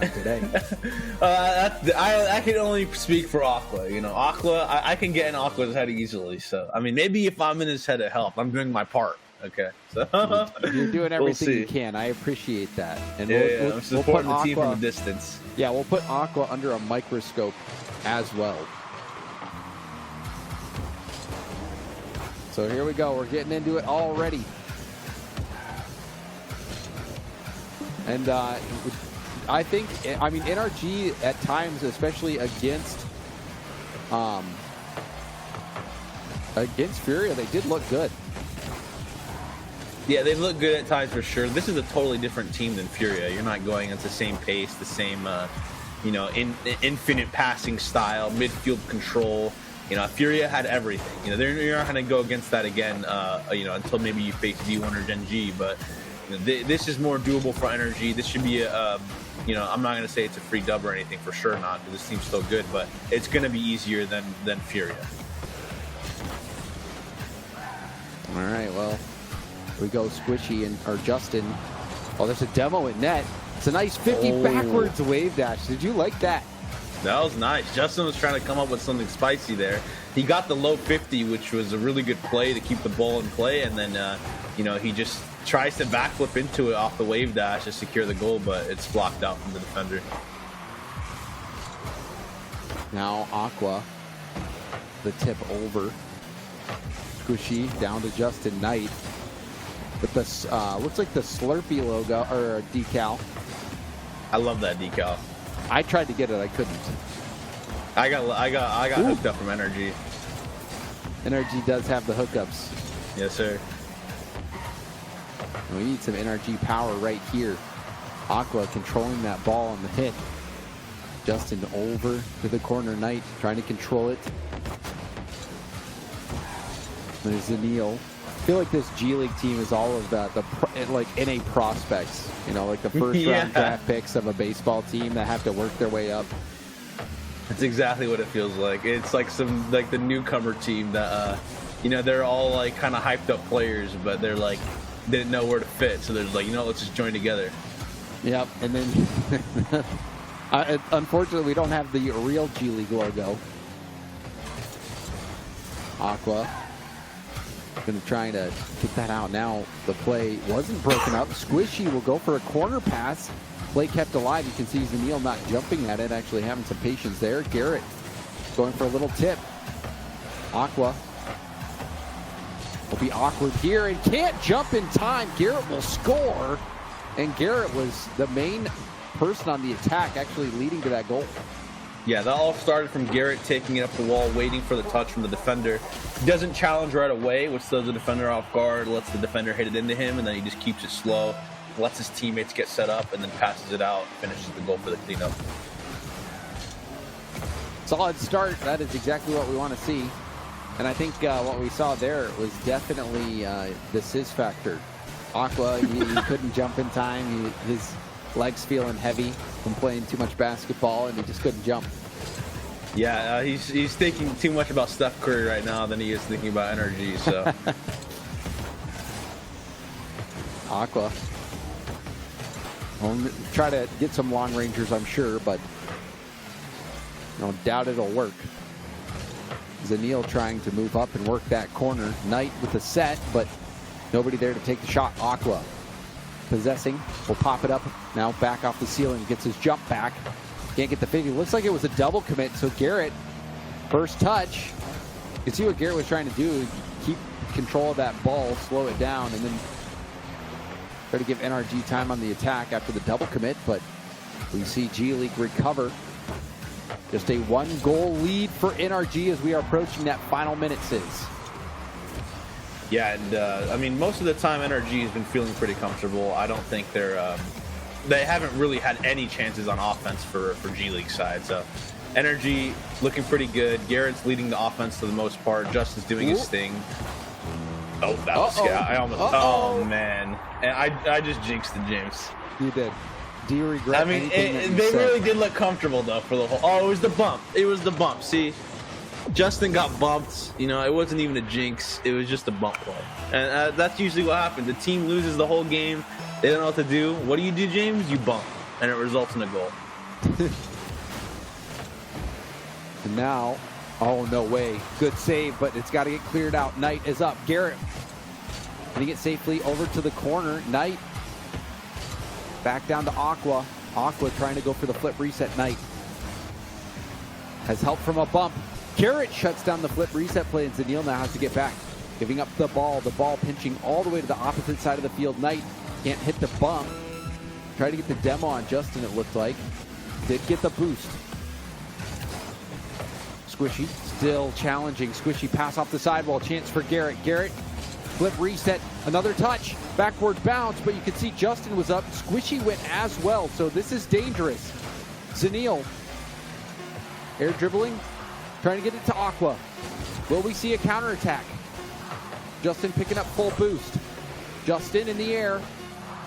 today. I can only speak for Aqua. You know, Aqua, I can get in Aqua's head easily. So, I mean, maybe if I'm in his head to help, I'm doing my part. Okay, so you're doing everything we'll you can. I appreciate that. And I'm supporting the team from a distance. Yeah, we'll put Aqua under a microscope as well. So here we go. We're getting into it already. And I think, I mean, NRG at times, especially against Furia, they did look good. Yeah, they look good at times for sure. This is a totally different team than Furia. You're not going at the same pace, the same, infinite passing style, midfield control. You know, Furia had everything. You know, you're not going to go against that again, until maybe you face D1 or Gen G. But you know, this is more doable for NRG. This should be I'm not going to say it's a free dub or anything, for sure not, because this team's still good. But it's going to be easier than Furia. All right, well, we go Squishy or Justin. Oh, there's a demo in net. It's a nice 50 backwards wave dash. Did you like that? That was nice. Justin was trying to come up with something spicy there. He got the low 50, which was a really good play to keep the ball in play, and then he just tries to backflip into it off the wave dash to secure the goal, but it's blocked out from the defender. Now Aqua, the tip over. Squishy down to Justin Knight. With this looks like the Slurpee logo or decal. I love that decal. I tried to get it, I couldn't. I got hooked up from NRG. NRG does have the hookups. Yes, sir. We need some NRG power right here. Aqua controlling that ball on the hit. Justin over to the corner. Knight trying to control it. There's Zanil. I feel like this G League team is all of the NA prospects. You know, like the first round draft picks of a baseball team that have to work their way up. That's exactly what it feels like. It's like the newcomer team that they're all like kind of hyped up players, but they're like didn't know where to fit, so they're like, let's just join together. Yep, and then unfortunately we don't have the real G League logo. Aqua going to try to get that out. Now the play wasn't broken up. Squishy will go for a corner pass. Play kept alive. You can see Zanil not jumping at it, actually having some patience there. Garrett going for a little tip. Aqua will be awkward here and can't jump in time. Garrett will score, and Garrett was the main person on the attack, actually leading to that goal. Yeah, that all started from Garrett taking it up the wall, waiting for the touch from the defender. He doesn't challenge right away, which throws the defender off guard, lets the defender hit it into him, and then he just keeps it slow, lets his teammates get set up, and then passes it out, finishes the goal for the cleanup. Solid start. That is exactly what we want to see. And I think what we saw there was definitely the Sizz factor. Aqua, he couldn't jump in time. His legs feeling heavy from playing too much basketball, and he just couldn't jump. Yeah, he's thinking too much about Steph Curry right now than he is thinking about NRG. So Aqua will try to get some long rangers, I'm sure, but doubt it'll work. Zanil trying to move up and work that corner. Knight with the set, but nobody there to take the shot. Aqua possessing, will pop it up. Now back off the ceiling, gets his jump back. Can't get the 50. Looks like it was a double commit, so Garrett, first touch. You can see what Garrett was trying to do, keep control of that ball, slow it down, and then try to give NRG time on the attack after the double commit, but we see G League recover. Just a 1-goal lead for NRG as we are approaching that final minute, Sizz. Yeah, and most of the time NRG has been feeling pretty comfortable. I don't think they haven't really had any chances on offense for G League side. So NRG looking pretty good. Garrett's leading the offense for the most part. Justin's doing his thing. Oh, that was scary. I almost. Oh man, and I just jinxed the jinx. You did. Do you regret anything that you they said? really did look comfortable though for the whole. Oh, it was the bump. It was the bump. See, Justin got bumped. It wasn't even a jinx. It was just a bump play, and that's usually what happens. The team loses the whole game. They don't know what to do. What do you do, James? You bump, and it results in a goal. And now, oh, no way. Good save, but it's got to get cleared out. Knight is up. Garrett getting it safely over to the corner. Knight back down to Aqua. Aqua trying to go for the flip reset. Knight has help from a bump. Garrett shuts down the flip reset play, and Zaniel now has to get back. Giving up the ball pinching all the way to the opposite side of the field. Knight can't hit the bump. Tried to get the demo on Justin, it looked like. Did get the boost. Squishy still challenging. Squishy pass off the sidewall. Chance for Garrett. Garrett, flip reset. Another touch. Backward bounce, but you can see Justin was up. Squishy went as well, so this is dangerous. Zaniel, air dribbling, trying to get it to Aqua. Will we see a counterattack? Justin picking up full boost. Justin in the air.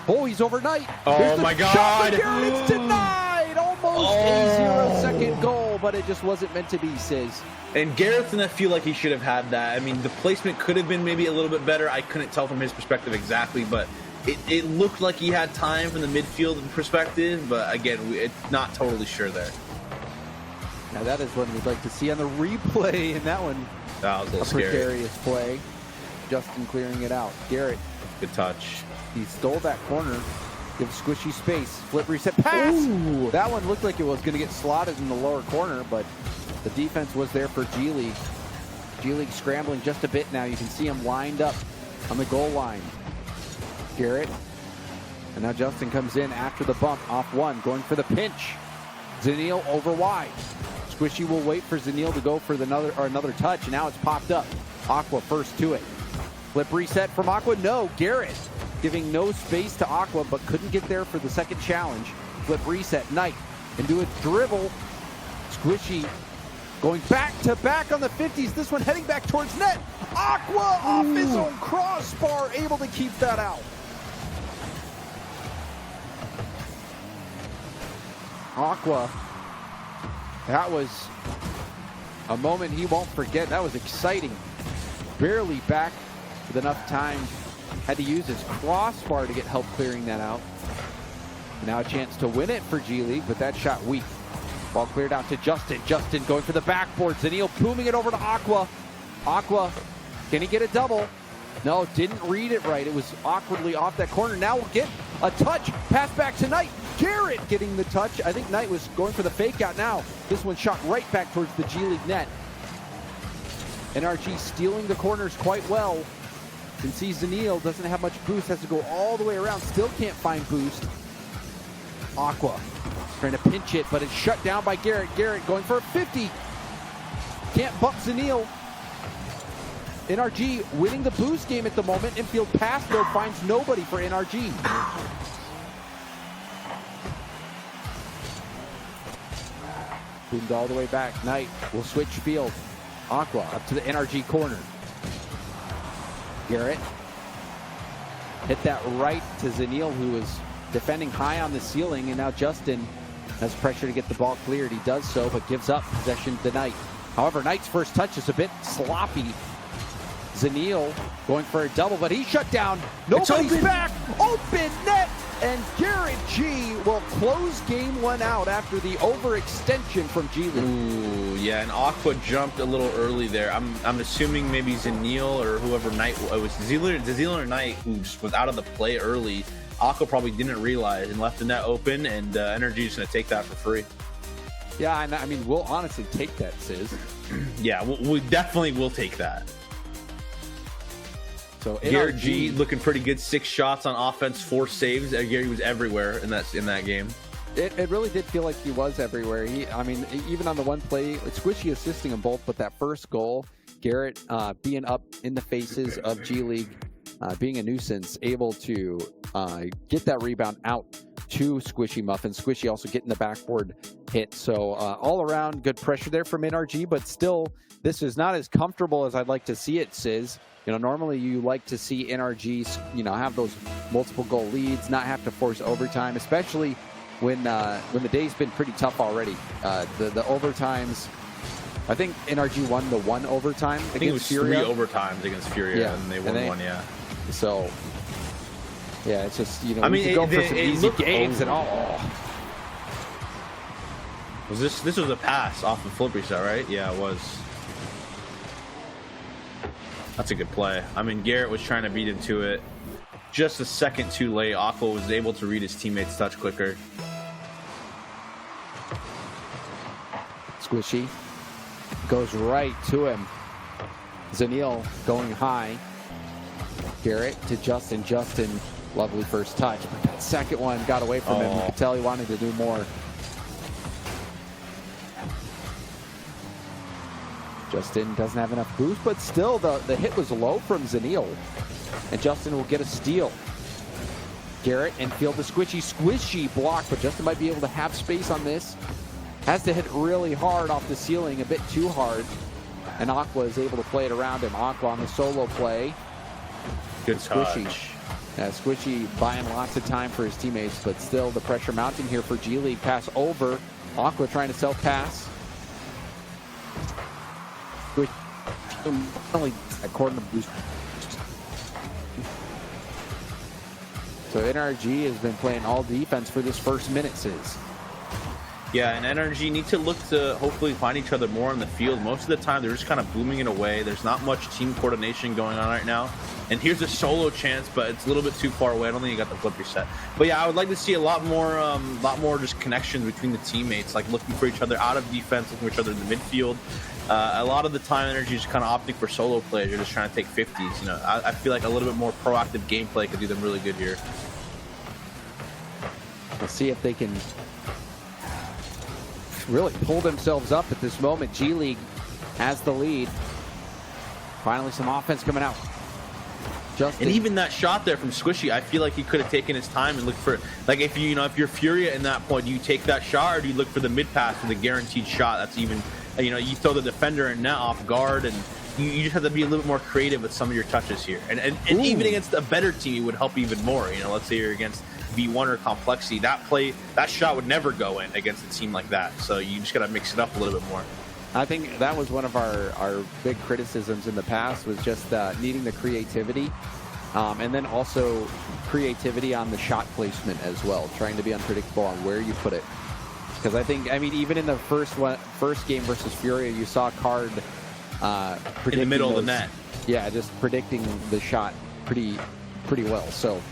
Oh, he's over Knight. Oh my God. Garrett, it's denied. Almost a 0-second goal, but it just wasn't meant to be, Sis. And Garrett's gonna feel like he should have had that. I mean, the placement could have been maybe a little bit better. I couldn't tell from his perspective exactly, but it looked like he had time from the midfield perspective. But again, it's not totally sure there. Now that is what we'd like to see on the replay, and that one, that was a little scary. Precarious play. Justin clearing it out. Garrett, good touch. He stole that corner. Gives Squishy space. Flip reset pass. Ooh. That one looked like it was going to get slotted in the lower corner, but the defense was there for G League. G League scrambling just a bit now. You can see him lined up on the goal line. Garrett. And now Justin comes in after the bump off one, going for the pinch. Zaniel over wide. Squishy will wait for Zaniel to go for another touch, and now it's popped up. Aqua first to it. Flip reset from Aqua. No, Garrett giving no space to Aqua, but couldn't get there for the second challenge. Flip reset, Knight into a dribble. Squishy going back to back on the 50s. This one heading back towards net. Aqua off his own crossbar, able to keep that out. Aqua, that was a moment he won't forget. That was exciting. Barely back with enough time. Had to use his crossbar to get help clearing that out. Now a chance to win it for G League, but that shot weak. Ball cleared out to Justin. Justin going for the backboard. Zaniel booming it over to Aqua. Aqua, can he get a double? No, didn't read it right. It was awkwardly off that corner. Now we'll get a touch. Pass back to Knight. Garrett getting the touch. I think Knight was going for the fake out now. This one shot right back towards the G League net. NRG stealing the corners quite well. You can see Zaniel doesn't have much boost, has to go all the way around, still can't find boost. Aqua trying to pinch it, but it's shut down by Garrett. Garrett going for a 50. Can't bump Zaniel. NRG winning the boost game at the moment. Infield pass though finds nobody for NRG. Boomed all the way back. Knight will switch field. Aqua up to the NRG corner. Garrett hit that right to Zaniel, who was defending high on the ceiling, and now Justin has pressure to get the ball cleared. He does so, but gives up possession to Knight. However, Knight's first touch is a bit sloppy. Zaniel going for a double, but he's shut down. Nobody's back. Open net, and Garrett G will close game one out after the overextension from G League. Ooh, yeah, and Aqua jumped a little early there. I'm assuming maybe Zaniel or whoever Knight was, Zaniel or Knight, who just was out of the play early. Aqua probably didn't realize and left the net open, and Energy is going to take that for free. Yeah, and I mean, we'll honestly take that, Sis. Yeah, we definitely will take that. So Garrett G looking pretty good. 6 shots on offense, 4 saves. Gary was everywhere in that game. It really did feel like he was everywhere. I mean, even on the one play, Squishy assisting them both, but that first goal, Garrett being up in the faces of G League, being a nuisance, able to get that rebound out to Squishy Muffin. Squishy also getting the backboard hit. So all around good pressure there from NRG, but still, this is not as comfortable as I'd like to see it, Sis. You know, normally you like to see NRGs, have those multiple goal leads, not have to force overtime, especially when the day's been pretty tough already. The overtimes, I think NRG won the 1 overtime against Furia. I think it was Furia. 3 overtimes against Furia, and they won 1, yeah. So, yeah, it's just, I mean, go for some easy games and all. Was this was a pass off the flip reset, right? Yeah, it was. That's a good play. I mean, Garrett was trying to beat him to it. Just a second too late. Aqua was able to read his teammate's touch quicker. Squishy goes right to him. Zanil going high. Garrett to Justin. Justin, lovely first touch. But that second one got away from him. You could tell he wanted to do more. Justin doesn't have enough boost, but still the hit was low from Zanil. And Justin will get a steal. Garrett and field the squishy block, but Justin might be able to have space on this. Has to hit really hard off the ceiling, a bit too hard. And Aqua is able to play it around him. Aqua on the solo play. Good Squishy. touch. Yeah, Squishy buying lots of time for his teammates, but still the pressure mounting here for G League. Pass over. Aqua trying to self-pass. Only according to boost. So NRG has been playing all defense for this first minute, Sis. Yeah, and NRG need to look to hopefully find each other more on the field. Most of the time, they're just kind of booming it away. There's not much team coordination going on right now. And here's a solo chance, but it's a little bit too far away. I don't think you got the flip reset. But yeah, I would like to see a lot more just connections between the teammates, like looking for each other out of defense, looking for each other in the midfield. A lot of the time, NRG is kind of opting for solo plays. You're just trying to take 50s. You know, I feel like a little bit more proactive gameplay could do them really good here. We'll see if they can really pull themselves up at this moment. G League has the lead. Finally, some offense coming out. Justin. And even that shot there from Squishy, I feel like he could have taken his time and looked for, like, if you're Furia in that point, do you take that shot or do you look for the mid pass for the guaranteed shot? That's even, you throw the defender and net off guard, and you just have to be a little bit more creative with some of your touches here. And even against a better team, it would help even more. Let's say you're against V1 or Complexity, that shot would never go in against a team like that. So you just got to mix it up a little bit more. I think that was one of our big criticisms in the past, was just needing the creativity, and then also creativity on the shot placement as well, trying to be unpredictable on where you put it. Because I mean, even in the first game versus Furia, you saw Card in the middle of the net. Yeah, just predicting the shot pretty well. So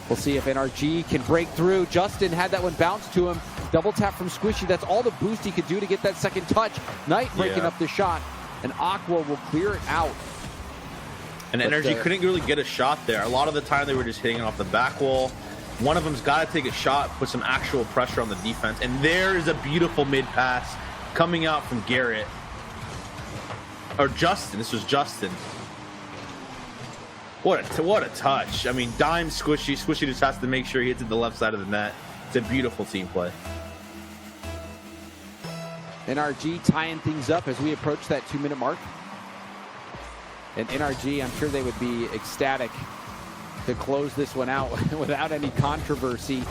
we'll see if NRG can break through. Justin had that one bounce to him. Double tap from Squishy. That's all the boost he could do to get that second touch. Knight breaking up the shot, and Aqua will clear it out. And NRG couldn't really get a shot there. A lot of the time they were just hitting it off the back wall. One of them's got to take a shot, put some actual pressure on the defense. And there is a beautiful mid pass coming out from Garrett. Or Justin. This was Justin. What a touch. I mean, dime Squishy. Squishy just has to make sure he hits it the left side of the net. It's a beautiful team play. NRG tying things up as we approach that 2-minute mark. And NRG, I'm sure they would be ecstatic to close this one out without any controversy.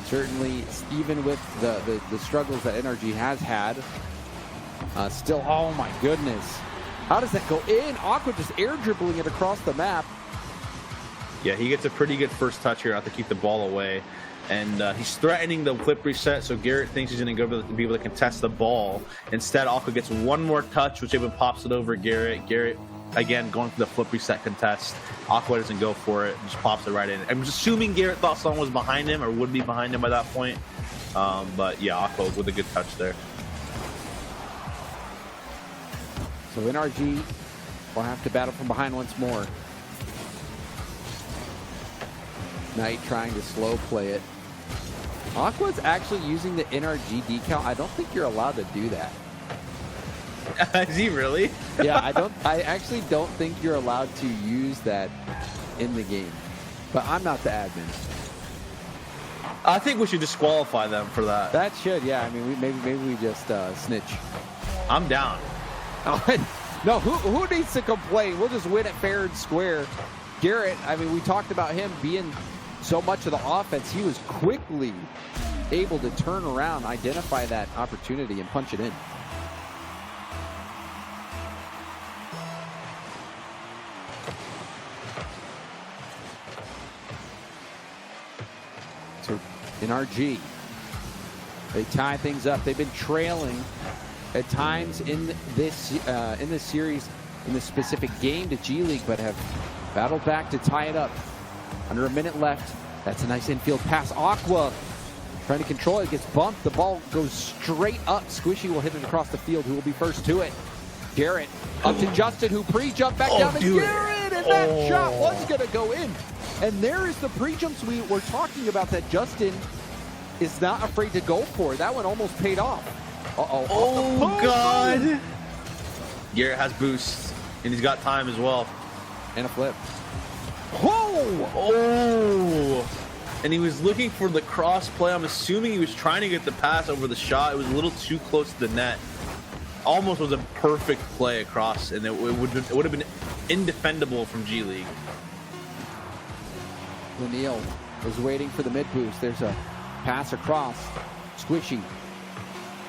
Certainly, even with the struggles that NRG has had. Still, oh my goodness. How does that go in? Aqua just air dribbling it across the map. Yeah, he gets a pretty good first touch here. Have to keep the ball away. And he's threatening the flip reset, so Garrett thinks he's going to be able to contest the ball. Instead, Aqua gets one more touch, which even pops it over Garrett. Garrett, again, going for the flip reset contest. Aqua doesn't go for it, just pops it right in. I'm assuming Garrett thought someone was behind him or would be behind him by that point. But yeah, Aqua with a good touch there. So NRG will have to battle from behind once more. Knight trying to slow play it. Aqua's actually using the NRG decal. I don't think you're allowed to do that. Is he really? Yeah, I actually don't think you're allowed to use that in the game. But I'm not the admin. I think we should disqualify them for that. That should, yeah. I mean, maybe we just snitch. I'm down. No, who needs to complain? We'll just win it fair and square. Garrett, I mean, we talked about him being so much of the offense. He was quickly able to turn around, identify that opportunity, and punch it in. So NRG They tie things up. They've been trailing at times in this series, in this specific game to G League, but have battled back to tie it up. Under a minute left. That's a nice infield pass. Aqua trying to control it. Gets bumped. The ball goes straight up. Squishy will hit it across the field. Who will be first to it? Garrett up to Justin, who pre-jumped back down to Garrett, and that shot was going to go in. And there is the pre-jumps we were talking about that Justin is not afraid to go for. That one almost paid off. Uh-oh. Oh, God. Garrett has boost, and he's got time as well. And a flip. Whoa! Oh! And he was looking for the cross play. I'm assuming he was trying to get the pass over the shot. It was a little too close to the net. Almost was a perfect play across, and it would have been indefendable from G League. Laniel was waiting for the mid boost. There's a pass across. Squishy.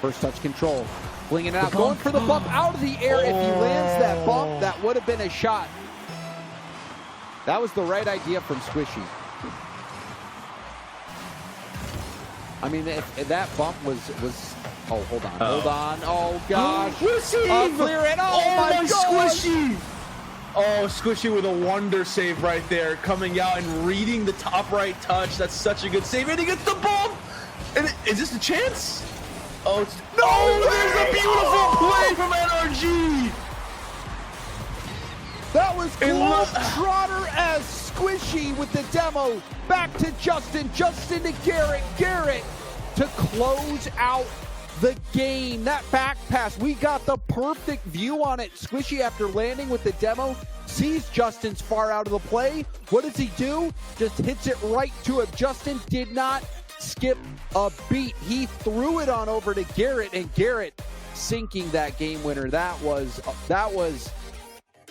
First touch control. Flinging it out. Going for the bump out of the air. If he lands that bump, that would have been a shot. That was the right idea from Squishy. I mean, if that bump was oh, hold on. Hold on. Oh, gosh. Clear it. Oh, my God. Squishy. Oh, Squishy with a wonder save right there. Coming out and reading the top right touch. That's such a good save. And he gets the bump. And is this a chance? Oh, it's, no, there's a beautiful play from NRG. That was Trotter as Squishy with the demo. Back to Justin. Justin to Garrett. Garrett to close out the game. That back pass, we got the perfect view on it. Squishy, after landing with the demo, sees Justin's far out of the play. What does he do? Just hits it right to him. Justin did not skip a beat. He threw it on over to Garrett, and Garrett sinking that game winner. That was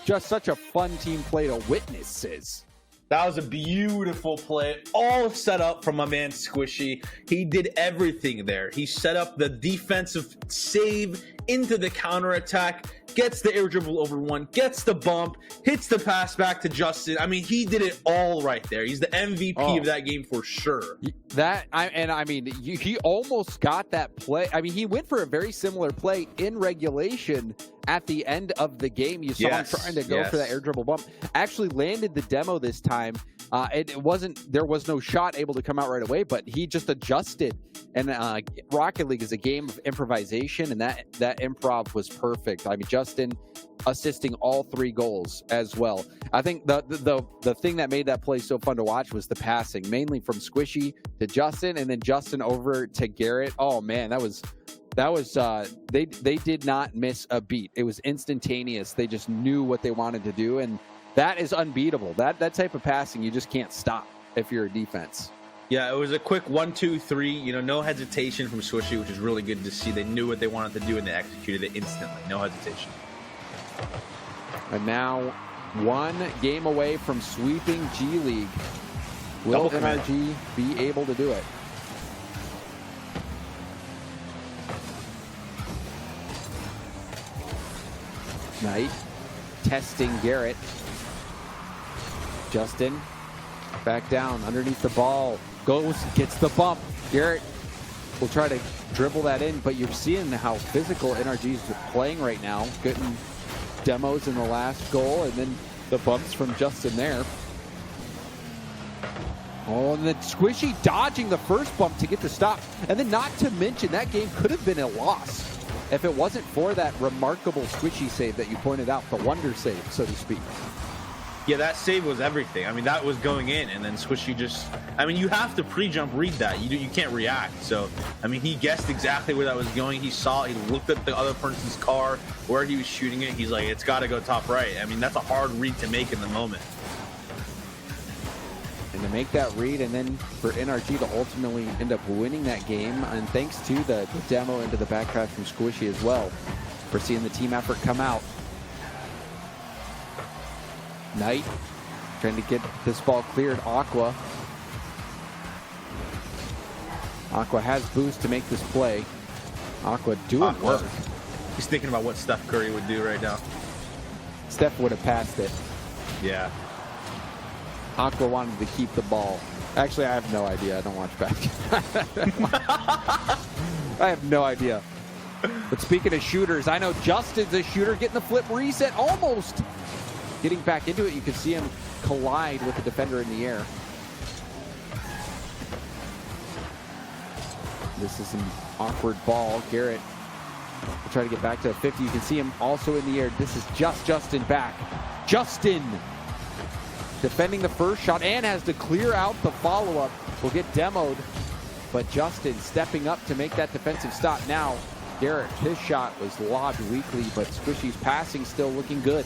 just such a fun team play to witness, Sis. That was a beautiful play, all set up from my man Squishy. He did everything there. He set up the defensive save into the counterattack, gets the air dribble over one, gets the bump, hits the pass back to Justin. I mean, he did it all right there. He's the MVP of that game for sure. He almost got that play. I mean, he went for a very similar play in regulation at the end of the game. You saw him trying to go for that air dribble bump. Actually landed the demo this time. There was no shot able to come out right away, but he just adjusted. And Rocket League is a game of improvisation, and that improv was perfect. I mean, Justin assisting all 3 goals as well. I think the thing that made that play so fun to watch was the passing, mainly from Squishy to Justin, and then Justin over to Garrett. Oh man, they did not miss a beat. It was instantaneous. They just knew what they wanted to do, and that is unbeatable. That type of passing, you just can't stop if you're a defense. Yeah, it was a quick 1, 2, 3. You know, no hesitation from Squishy, which is really good to see. They knew what they wanted to do, and they executed it instantly. No hesitation. And now 1 game away from sweeping G League. Will NRG be able to do it? Knight testing Garrett. Justin back down underneath the ball. Goes, gets the bump. Garrett will try to dribble that in, but you're seeing how physical NRG is playing right now. Getting demos in the last goal, and then the bumps from Justin there. Oh, and then Squishy dodging the first bump to get the stop. And then not to mention, that game could have been a loss if it wasn't for that remarkable Squishy save that you pointed out, the wonder save, so to speak. Yeah, that save was everything. I mean, that was going in, and then Squishy just... I mean, you have to pre-jump read that. You can't react. So, I mean, he guessed exactly where that was going. He saw it. He looked at the other person's car, where he was shooting it. He's like, it's got to go top right. I mean, that's a hard read to make in the moment. And to make that read, and then for NRG to ultimately end up winning that game, and thanks to the demo into the back crash from Squishy as well, for seeing the team effort come out. Knight trying to get this ball cleared. Aqua has boost to make this play. Aqua doing work. He's thinking about what Steph Curry would do right now. Steph would have passed it. Yeah. Aqua wanted to keep the ball. Actually, I have no idea. I don't watch basketball. I have no idea. But speaking of shooters, I know Justin's a shooter, getting the flip reset, almost getting back into it. You can see him collide with the defender in the air. This is an awkward ball. Garrett will try to get back to 50. You can see him also in the air. This is just Justin back. Justin defending the first shot and has to clear out the follow-up. Will get demoed, but Justin stepping up to make that defensive stop. Now, Garrett, his shot was lobbed weakly, but Squishy's passing still looking good.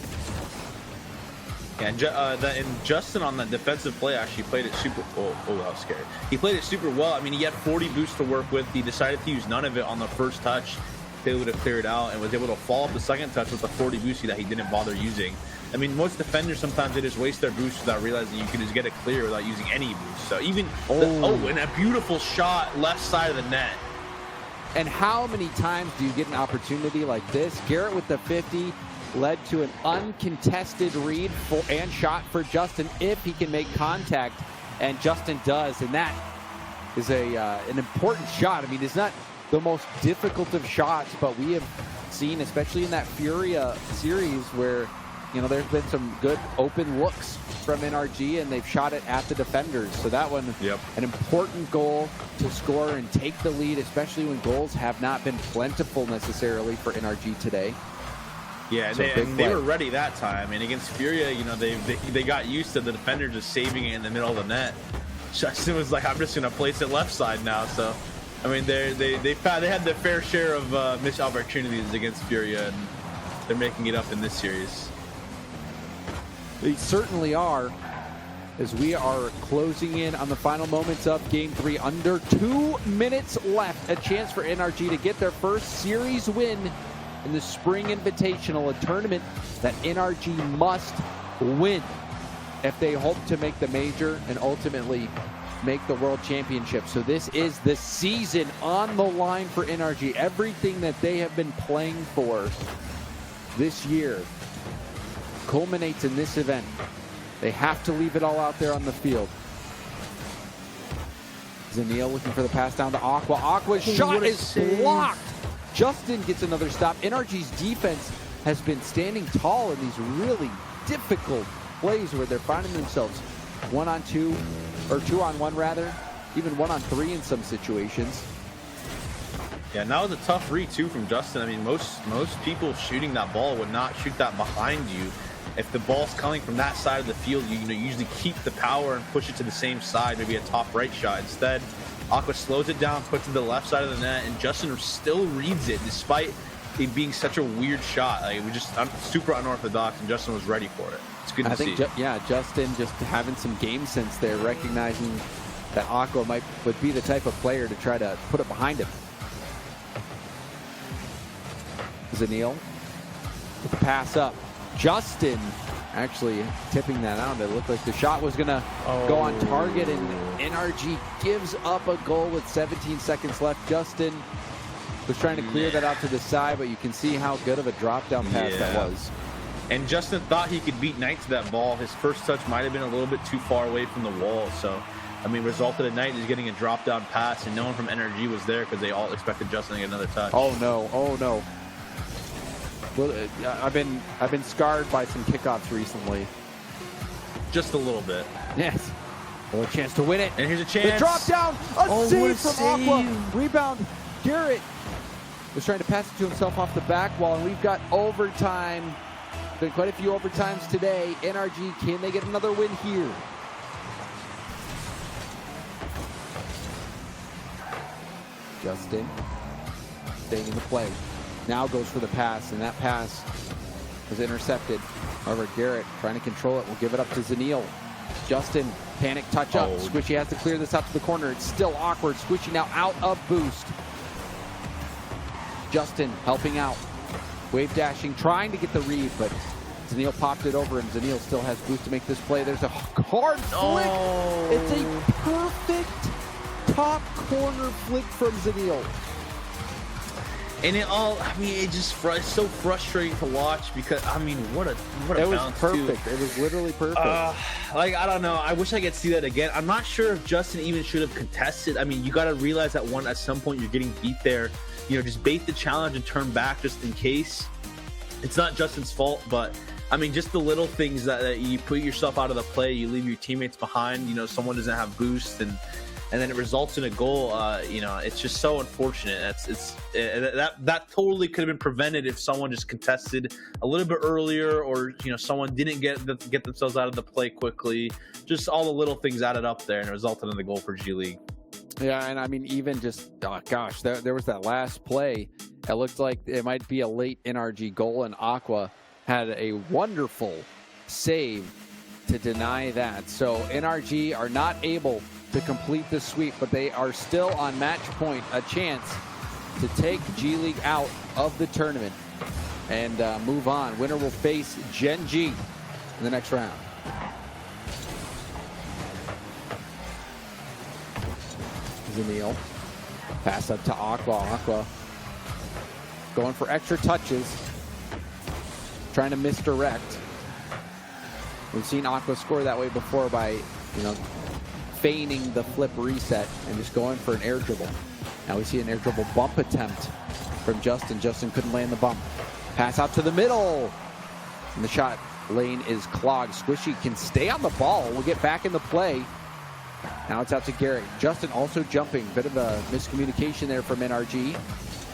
Yeah, and Justin on that defensive play actually played it super. Oh, that was scary. He played it super well. I mean, he had 40 boosts to work with. He decided to use none of it on the first touch. They would have cleared out and was able to follow up the second touch with the 40 boost that he didn't bother using. I mean, most defenders sometimes they just waste their boost without realizing you can just get it clear without using any boost. So even and a beautiful shot left side of the net. And how many times do you get an opportunity like this? Garrett with the 50 led to an uncontested read and shot for Justin if he can make contact, and Justin does, and that is an important shot. I mean, it's not the most difficult of shots, but we have seen, especially in that Furia series, where there's been some good open looks from NRG, and they've shot it at the defenders. So that one, an important goal to score and take the lead, especially when goals have not been plentiful necessarily for NRG today. Yeah, so they were ready that time. And against Furia, they got used to the defender just saving it in the middle of the net. Justin was like, I'm just going to place it left side now. So, I mean, they had their fair share of missed opportunities against Furia, and they're making it up in this series. They certainly are, as we are closing in on the final moments of Game 3. Under 2 minutes left. A chance for NRG to get their first series win in the Spring Invitational, a tournament that NRG must win if they hope to make the major and ultimately make the World Championship. So this is the season on the line for NRG. Everything that they have been playing for this year culminates in this event. They have to leave it all out there on the field. Zaniel looking for the pass down to Aqua. Aqua's shot is blocked. Justin gets another stop. NRG's defense has been standing tall in these really difficult plays where they're finding themselves 1-on-2, or 2-on-1 rather, even 1-on-3 in some situations. Yeah, and that was a tough read too from Justin. I mean, most people shooting that ball would not shoot that behind you. If the ball's coming from that side of the field, you usually keep the power and push it to the same side, maybe a top right shot. Instead, Aqua slows it down, puts it to the left side of the net, and Justin still reads it despite it being such a weird shot. Like, it was just super unorthodox, and Justin was ready for it. It's good to see. Justin just having some game sense there, recognizing that Aqua would be the type of player to try to put it behind him. Zaniel with the pass up. Justin actually tipping that out. It looked like the shot was going to go on target, and NRG gives up a goal with 17 seconds left. Justin was trying to clear that out to the side, but you can see how good of a drop-down pass that was. And Justin thought he could beat Knight to that ball. His first touch might have been a little bit too far away from the wall. So, I mean, resulted in Knight is getting a drop-down pass, and no one from NRG was there because they all expected Justin to get another touch. Oh, no. Well, I've been scarred by some kickoffs recently. Just a little bit. Yes. Well, a chance to win it. And here's a chance. The drop down. Save from Aqua. Rebound. Garrett was trying to pass it to himself off the back wall, and we've got overtime. Been quite a few overtimes today. NRG, can they get another win here? Justin staying in the play. Now goes for the pass, and that pass was intercepted. However, Garrett trying to control it will give it up to Zaniel. Justin, panic touch up. Squishy has to clear this out to the corner. It's still awkward. Squishy now out of boost. Justin helping out. Wave dashing, trying to get the read, but Zaniel popped it over, and Zaniel still has boost to make this play. There's a hard flick. It's a perfect top corner flick from Zaniel. And it all, I mean, it's so frustrating to watch because, I mean, what a It was bounce, perfect. too. It was literally perfect. Like, I don't know. I wish I could see that again. I'm not sure if Justin even should have contested. I mean, you got to realize that at some point you're getting beat there. You know, just bait the challenge and turn back just in case. It's not Justin's fault, but I mean, just the little things that you put yourself out of the play, you leave your teammates behind. You know, someone doesn't have boost, and then it results in a goal. You know, it's just so unfortunate. That totally could have been prevented if someone just contested a little bit earlier, or you know, someone didn't get themselves out of the play quickly. Just all the little things added up there, and it resulted in the goal for G League. Yeah, and I mean, even just, oh gosh, there was that last play. It looked like it might be a late NRG goal, and Aqua had a wonderful save to deny that. So NRG are not able to complete the sweep, but they are still on match point, a chance to take G League out of the tournament and move on. Winner will face Gen G in the next round. Zanil. Pass up to Aqua. Aqua going for extra touches. Trying to misdirect. We've seen Aqua score that way before by, you know, feigning the flip reset and just going for an air dribble. Now we see an air dribble bump attempt from Justin. Justin couldn't land the bump. Pass out to the middle. And the shot lane is clogged. Squishy can stay on the ball. We'll get back in the play. Now it's out to Garrett. Justin also jumping. Bit of a miscommunication there from NRG.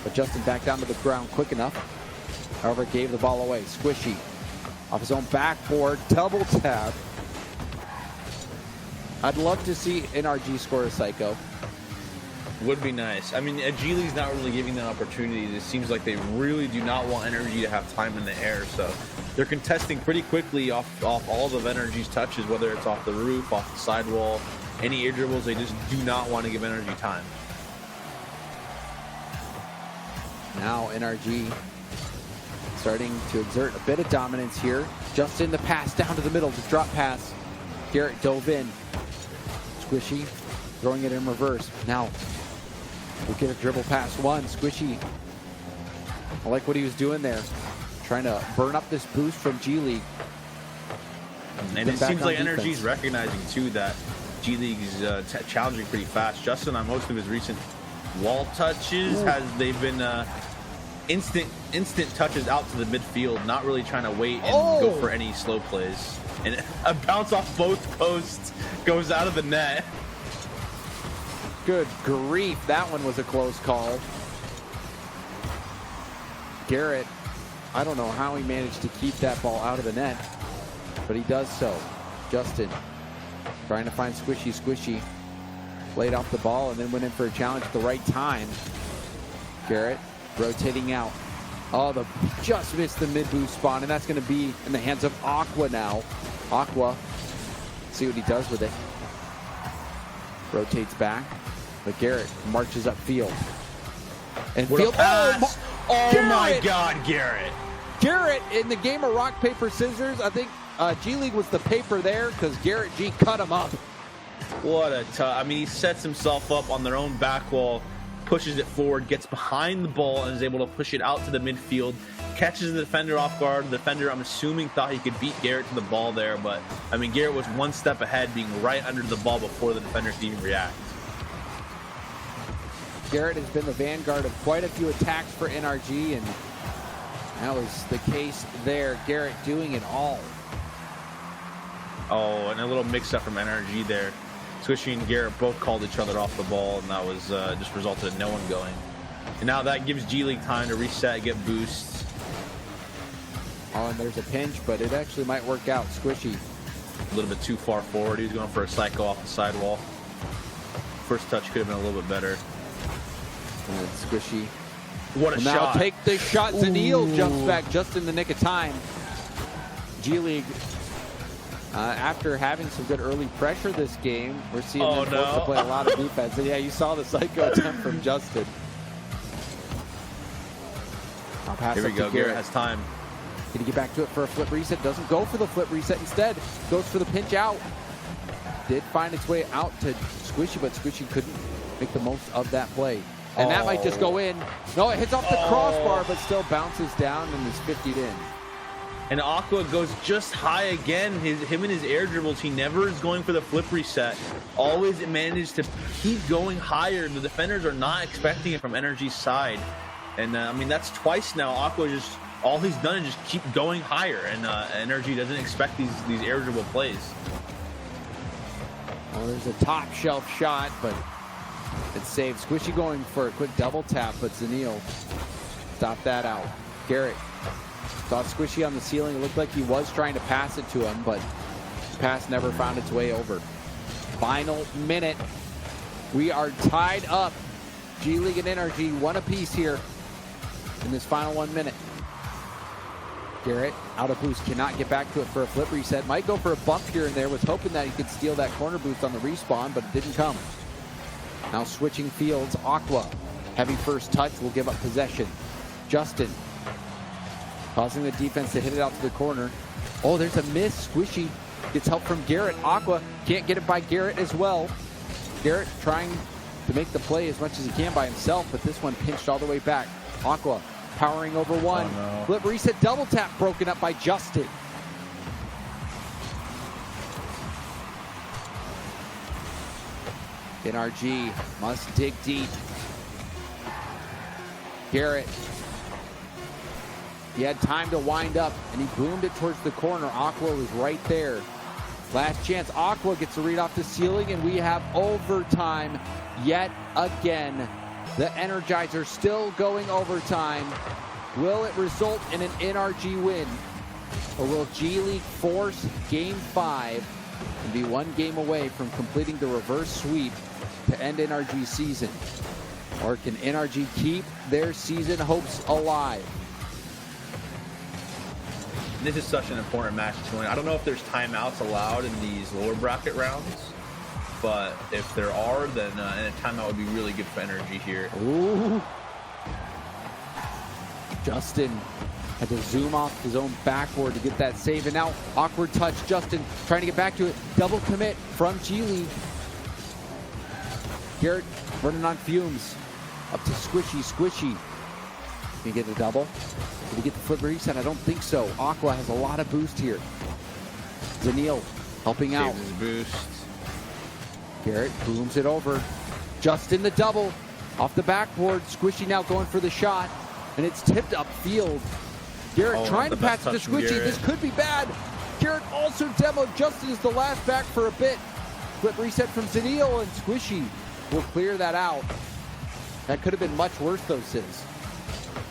But Justin back down to the ground quick enough. However, gave the ball away. Squishy off his own backboard. Double tap. I'd love to see NRG score a psycho. Would be nice. I mean, G League's not really giving them opportunities. It seems like they really do not want NRG to have time in the air. So they're contesting pretty quickly off all of NRG's touches, whether it's off the roof, off the sidewall, any air dribbles. They just do not want to give NRG time. Now NRG starting to exert a bit of dominance here. Just in the pass down to the middle, the drop pass. Garrett dove in. Squishy throwing it in reverse. Now we'll get a dribble pass one. Squishy, I like what he was doing there. Trying to burn up this boost from G League. And it seems like NRG's recognizing too that G League is challenging pretty fast. Justin, on most of his recent wall touches, they've been instant touches out to the midfield, not really trying to wait and go for any slow plays. And a bounce off both posts goes out of the net. Good grief, that one was a close call. Garrett, I don't know how he managed to keep that ball out of the net, but he does so. Justin trying to find Squishy. Squishy laid off the ball and then went in for a challenge at the right time. Garrett rotating out. Oh, just missed the mid-boost spawn, and that's going to be in the hands of Aqua now. Aqua, see what he does with it. Rotates back, but Garrett marches upfield. And what field, oh my God, Garrett! Garrett in the game of rock, paper, scissors. I think G League was the paper there because Garrett G cut him up. What a I mean, he sets himself up on their own back wall, pushes it forward, gets behind the ball, and is able to push it out to the midfield. Catches the defender off guard. The defender, I'm assuming, thought he could beat Garrett to the ball there, but I mean, Garrett was one step ahead, being right under the ball before the defender could even react. Garrett has been the vanguard of quite a few attacks for NRG, and that was the case there. Garrett doing it all. Oh, and a little mix-up from NRG there. Squishy and Garrett both called each other off the ball, and that was just resulted in no one going. And now that gives G League time to reset, get boosts. Oh, and there's a pinch, but it actually might work out. Squishy. A little bit too far forward. He was going for a psycho off the sidewall. First touch could have been a little bit better. And Squishy. What a shot. Now take the shot. Zanil jumps back just in the nick of time. G League, after having some good early pressure this game, we're seeing them forced to play a lot of defense. And yeah, you saw the psycho attempt from Justin. I'll pass Here we go. Garrett has time. Can he get back to it for a flip reset? Doesn't go for the flip reset. Instead, goes for the pinch out. Did find its way out to Squishy, but Squishy couldn't make the most of that play. And that might just go in. No, it hits off the crossbar, but still bounces down and is 50'd in. And Aqua goes just high again. Him and his air dribbles, he never is going for the flip reset. Always manages to keep going higher. The defenders are not expecting it from NRG's side. And I mean, that's twice now. Aqua just, all he's done is just keep going higher. And NRG doesn't expect these air dribble plays. Well, there's a top shelf shot, but it's saved. Squishy going for a quick double tap, but Zanil stopped that out. Garrett saw Squishy on the ceiling. It looked like he was trying to pass it to him, but the pass never found its way over. Final minute. We are tied up. G League and NRG, one apiece here in this final 1 minute. Garrett out of boost, cannot get back to it for a flip reset. Might go for a bump here and there. Was hoping that he could steal that corner boost on the respawn, but it didn't come. Now switching fields, Aqua. Heavy first touch will give up possession. Justin causing the defense to hit it out to the corner. Oh, there's a miss. Squishy gets help from Garrett. Aqua can't get it by Garrett as well. Garrett trying to make the play as much as he can by himself, but this one pinched all the way back. Aqua powering over one. Oh, no. Flip reset, double tap broken up by Justin. NRG must dig deep. Garrett, he had time to wind up, and he boomed it towards the corner. Aqua was right there. Last chance, Aqua gets a read off the ceiling, and we have overtime yet again. The Energizer still going overtime. Will it result in an NRG win? Or will G League force Game 5 and be one game away from completing the reverse sweep to end NRG's season? Or can NRG keep their season hopes alive? This is such an important match to win. I don't know if there's timeouts allowed in these lower bracket rounds, but if there are, then a timeout would be really good for NRG here. Ooh. Justin had to zoom off his own backboard to get that save, and now awkward touch. Justin trying to get back to it. Double commit from G League. Garrett running on fumes. Up to Squishy. Squishy. Can he get the double? Did he get the flip reset? I don't think so. Aqua has a lot of boost here. Zanil helping out. Saves his boost. Garrett booms it over. Justin the double off the backboard. Squishy now going for the shot, and it's tipped upfield. Garrett trying to pass it to Squishy. This could be bad. Garrett also demoed Justin as the last back for a bit. Flip reset from Zanil, and Squishy will clear that out. That could have been much worse though, Sis.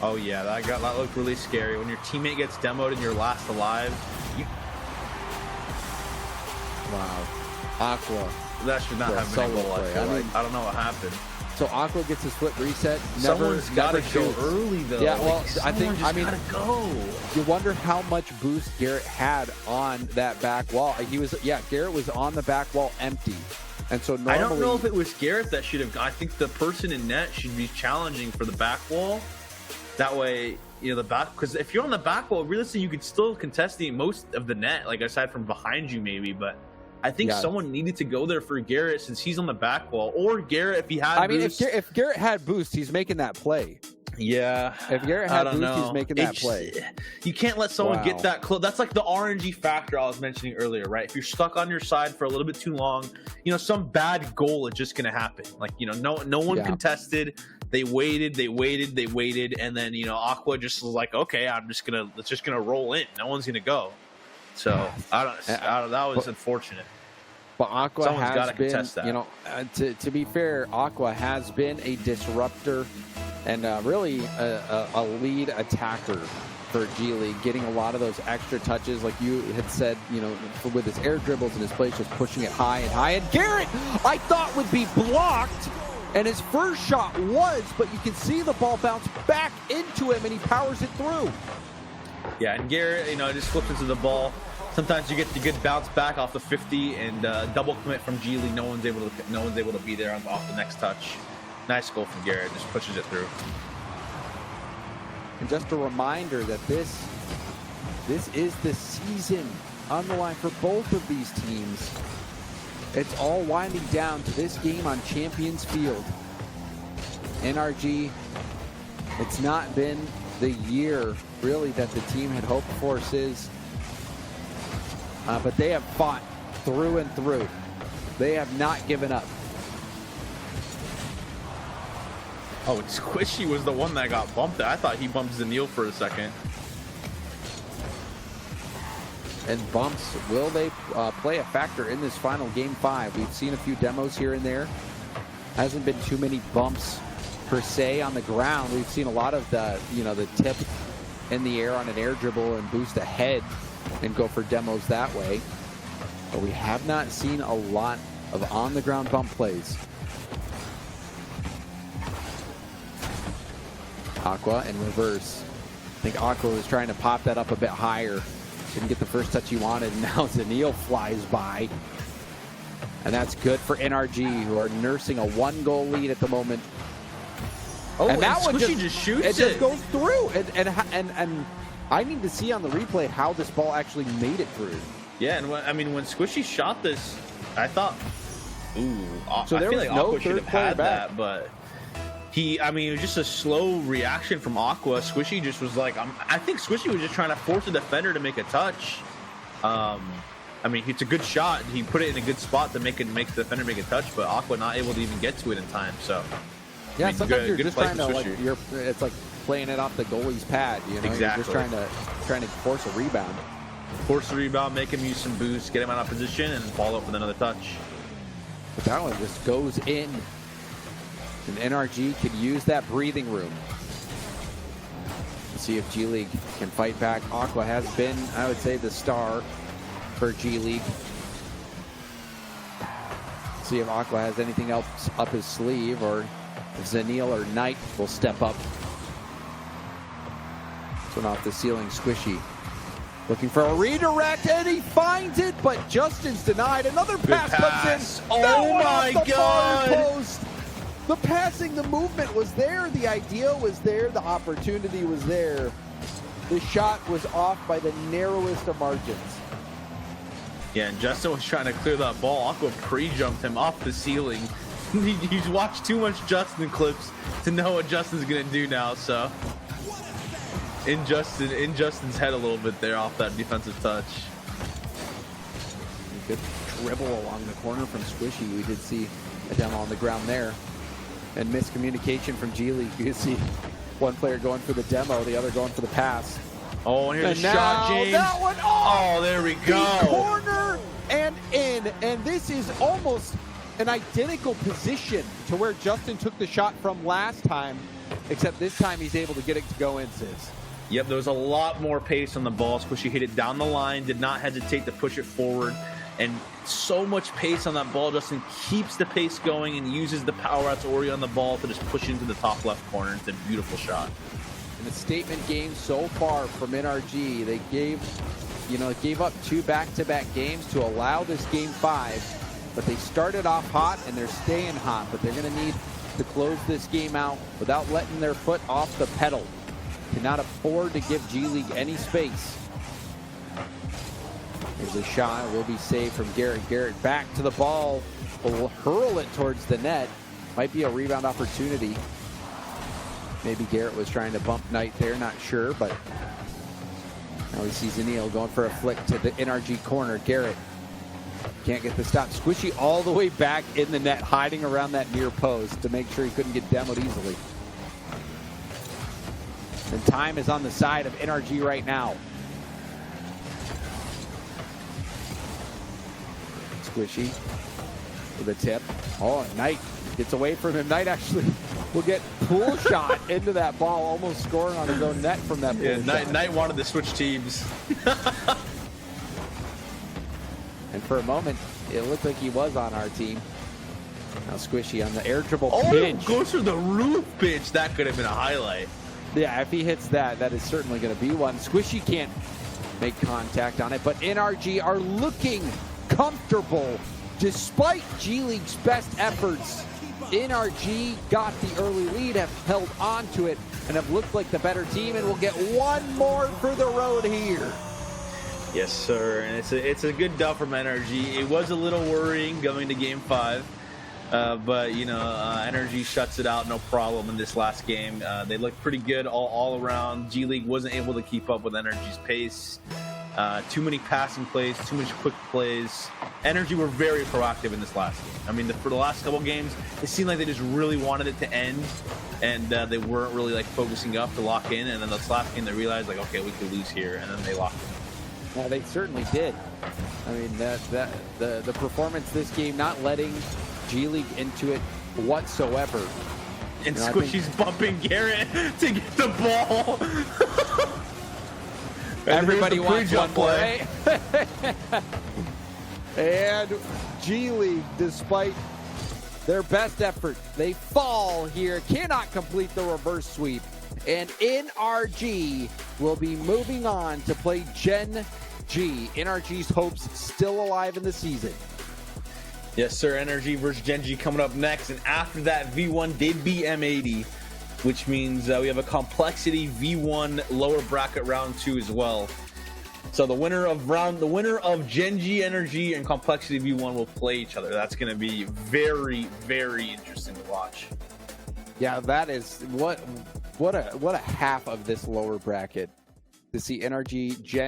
Oh yeah, that looked really scary. When your teammate gets demoed and you're last alive, Wow. Aqua. That should not have been a goal. I don't know what happened. So Aqua gets his flip reset. Someone's got to go early though. Yeah, well, I mean, gotta go. You wonder how much boost Garrett had on that back wall. Garrett was on the back wall empty. And so normally, I don't know if it was Garrett that should have. I think the person in net should be challenging for the back wall. That way, the back, because if you're on the back wall, realistically, you could still contest most of the net, like aside from behind you maybe, but I think someone needed to go there for Garrett since he's on the back wall, or Garrett if he had boost. If Garrett had boost, he's making that play. Yeah. If Garrett had boost, he's making that play. You can't let someone get that close. That's like the RNG factor I was mentioning earlier, right? If you're stuck on your side for a little bit too long, some bad goal is just going to happen. Like, no one contested. They waited, and then Aqua just was like, okay, it's just gonna roll in. No one's gonna go. So that was unfortunate. But Aqua has been, contest that. To be fair, Aqua has been a disruptor and really a lead attacker for G League, getting a lot of those extra touches, like you had said, with his air dribbles and his plays, just pushing it high and high. And Garrett, I thought would be blocked. And his first shot was, but you can see the ball bounce back into him, and he powers it through. Yeah, and Garrett, just flips into the ball. Sometimes you get the good bounce back off the 50 and double commit from G League. No one's able to be there off the next touch. Nice goal from Garrett, just pushes it through. And just a reminder that this is the season on the line for both of these teams. It's all winding down to this game on Champions Field. NRG, it's not been the year really that the team had hoped for, Sis. But they have fought through and through. They have not given up. Oh, Squishy was the one that got bumped. I thought he bumped Zanil for a second. And bumps, will they play a factor in this final game 5? We've seen a few demos here and there. Hasn't been too many bumps per se on the ground. We've seen a lot of the, the tip in the air on an air dribble and boost ahead and go for demos that way. But we have not seen a lot of on the ground bump plays. Aqua in reverse. I think Aqua was trying to pop that up a bit higher. Didn't get the first touch he wanted, and now Zanil flies by. And that's good for NRG, who are nursing a 1-goal lead at the moment. Oh, and that one just shoots it. It just goes through. And I need to see on the replay how this ball actually made it through. Yeah, and when Squishy shot this, I thought, ooh, so I feel like no Aqua should have had back. that, but it was just a slow reaction from Aqua. Squishy just was like, I think Squishy was just trying to force the defender to make a touch. It's a good shot. He put it in a good spot to make the defender make a touch, but Aqua not able to even get to it in time. So yeah, sometimes you're good just play trying from to Squishy. it's like playing it off the goalie's pad. Exactly. You're just trying to force a rebound. Force the rebound, make him use some boost, get him out of position, and follow up with another touch. But that one just goes in. And NRG could use that breathing room. Let's see if G League can fight back. Aqua has been, I would say, the star for G League. See if Aqua has anything else up his sleeve, or if Zanil or Knight will step up. So off the ceiling, Squishy looking for a redirect, and he finds it, but Justin's denied. Another pass comes in. Oh my God! Post. The passing, the movement was there, the idea was there, the opportunity was there. The shot was off by the narrowest of margins. Yeah, and Justin was trying to clear that ball. Aqua pre-jumped him off the ceiling. He's watched too much Justin clips to know what Justin's gonna do now, so in Justin's head a little bit there off that defensive touch. Good dribble along the corner from Squishy. We did see a demo on the ground there. And miscommunication from G League. You can see one player going for the demo, the other going for the pass. Oh, and here's the shot, James. That one, oh, there we go. The corner and in. And this is almost an identical position to where Justin took the shot from last time, except this time he's able to get it to go in, Sis. Yep, there was a lot more pace on the ball. Squishy hit it down the line, did not hesitate to push it forward. And so much pace on that ball. Justin keeps the pace going and uses the power out to orient the ball to just push into the top left corner. It's a beautiful shot. In the statement game so far from NRG, they gave up 2 back-to-back games to allow this game 5, but they started off hot and they're staying hot, but they're going to need to close this game out without letting their foot off the pedal. Cannot afford to give G League any space. Here's a shot, will be saved from Garrett. Garrett back to the ball, will hurl it towards the net. Might be a rebound opportunity. Maybe Garrett was trying to bump Knight there, not sure, but now we see Zanil going for a flick to the NRG corner. Garrett can't get the stop. Squishy all the way back in the net, hiding around that near post to make sure he couldn't get demoed easily. And time is on the side of NRG right now. Squishy with a tip. Oh, Knight gets away from him. Knight actually will get pull shot into that ball, almost scoring on his own net from that pull shot. Knight wanted to switch teams. And for a moment, it looked like he was on our team. Now Squishy on the air dribble pinch. Goes through the roof pinch. That could have been a highlight. Yeah, if he hits that, that is certainly going to be one. Squishy can't make contact on it, but NRG are looking comfortable despite G League's best efforts. NRG got the early lead, have held on to it, and have looked like the better team, and will get one more for the road here. Yes, sir, and it's a good dub from NRG. It was a little worrying going to Game 5. But you know, NRG shuts it out no problem in this last game. They looked pretty good all around. G League wasn't able to keep up with NRG's pace. Too many passing plays, too much quick plays. NRG were very proactive in this last game. I mean, for the last couple games, it seemed like they just really wanted it to end, and they weren't really like focusing up to lock in. And then this last game, they realized like, okay, we could lose here, and then they locked in. Yeah, they certainly did. I mean, the performance this game, not letting G League into it whatsoever. And Squishy's bumping Garrett to get the ball. Everybody wants one play. And G League, despite their best effort, they fall here, cannot complete the reverse sweep. And NRG will be moving on to play Gen G. NRG's hopes still alive in the season. Yes, sir. NRG versus Gen G coming up next. And after that, V1 did beat M80, which means we have a complexity V1 lower bracket round 2 as well. So the winner of Gen G NRG and complexity V1 will play each other. That's going to be very, very interesting to watch. Yeah, that is what a half of this lower bracket to see NRG Gen